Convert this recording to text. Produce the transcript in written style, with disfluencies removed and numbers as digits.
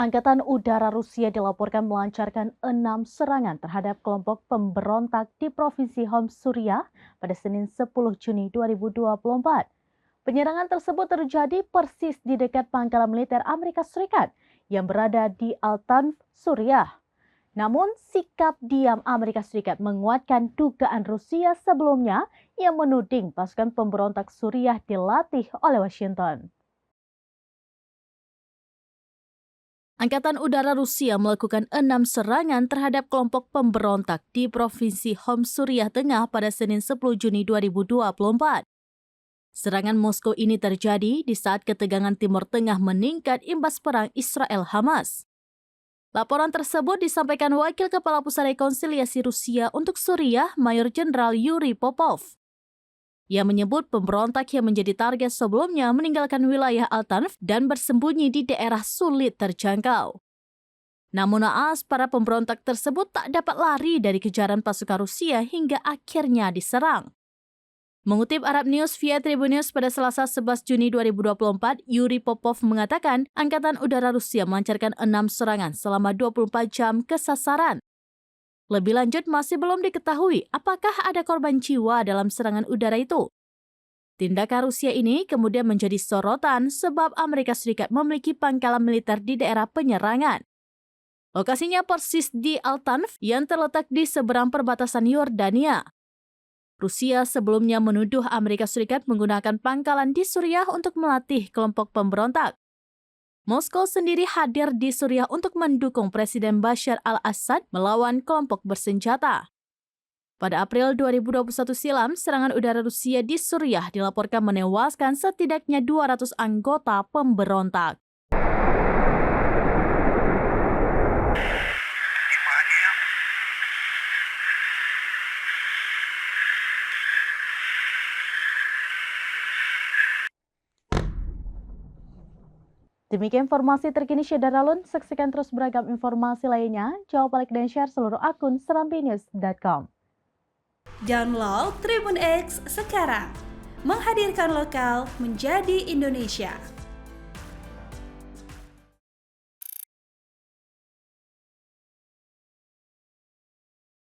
Angkatan Udara Rusia dilaporkan melancarkan 6 serangan terhadap kelompok pemberontak di Provinsi Homs, Suriah pada Senin 10 Juni 2024. Penyerangan tersebut terjadi persis di dekat pangkalan militer Amerika Serikat yang berada di Al-Tanf, Suriah. Namun, sikap diam Amerika Serikat menguatkan dugaan Rusia sebelumnya yang menuding pasukan pemberontak Suriah dilatih oleh Washington. Angkatan Udara Rusia melakukan 6 serangan terhadap kelompok pemberontak di Provinsi Homs, Suriah Tengah pada Senin 10 Juni 2024. Serangan Moskow ini terjadi di saat ketegangan Timur Tengah meningkat imbas perang Israel-Hamas. Laporan tersebut disampaikan Wakil Kepala Pusat Rekonsiliasi Rusia untuk Suriah, Mayor Jenderal Yuri Popov. Ia menyebut pemberontak yang menjadi target sebelumnya meninggalkan wilayah Al-Tanf dan bersembunyi di daerah sulit terjangkau. Namun naas, para pemberontak tersebut tak dapat lari dari kejaran pasukan Rusia hingga akhirnya diserang. Mengutip Arab News via Tribun News pada Selasa 11 Juni 2024, Yuri Popov mengatakan Angkatan Udara Rusia melancarkan 6 serangan selama 24 jam ke sasaran. Lebih lanjut, masih belum diketahui apakah ada korban jiwa dalam serangan udara itu. Tindakan Rusia ini kemudian menjadi sorotan sebab Amerika Serikat memiliki pangkalan militer di daerah penyerangan. Lokasinya persis di Al-Tanf yang terletak di seberang perbatasan Yordania. Rusia sebelumnya menuduh Amerika Serikat menggunakan pangkalan di Suriah untuk melatih kelompok pemberontak. Moskow sendiri hadir di Suriah untuk mendukung Presiden Bashar al-Assad melawan kelompok bersenjata. Pada April 2021 silam, serangan udara Rusia di Suriah dilaporkan menewaskan setidaknya 200 anggota pemberontak. Demikian informasi terkini Syedaralun. Saksikan terus beragam informasi lainnya. Jawab, like, dan share seluruh akun serambinews.com. Download Tribun X sekarang. Menghadirkan lokal menjadi Indonesia.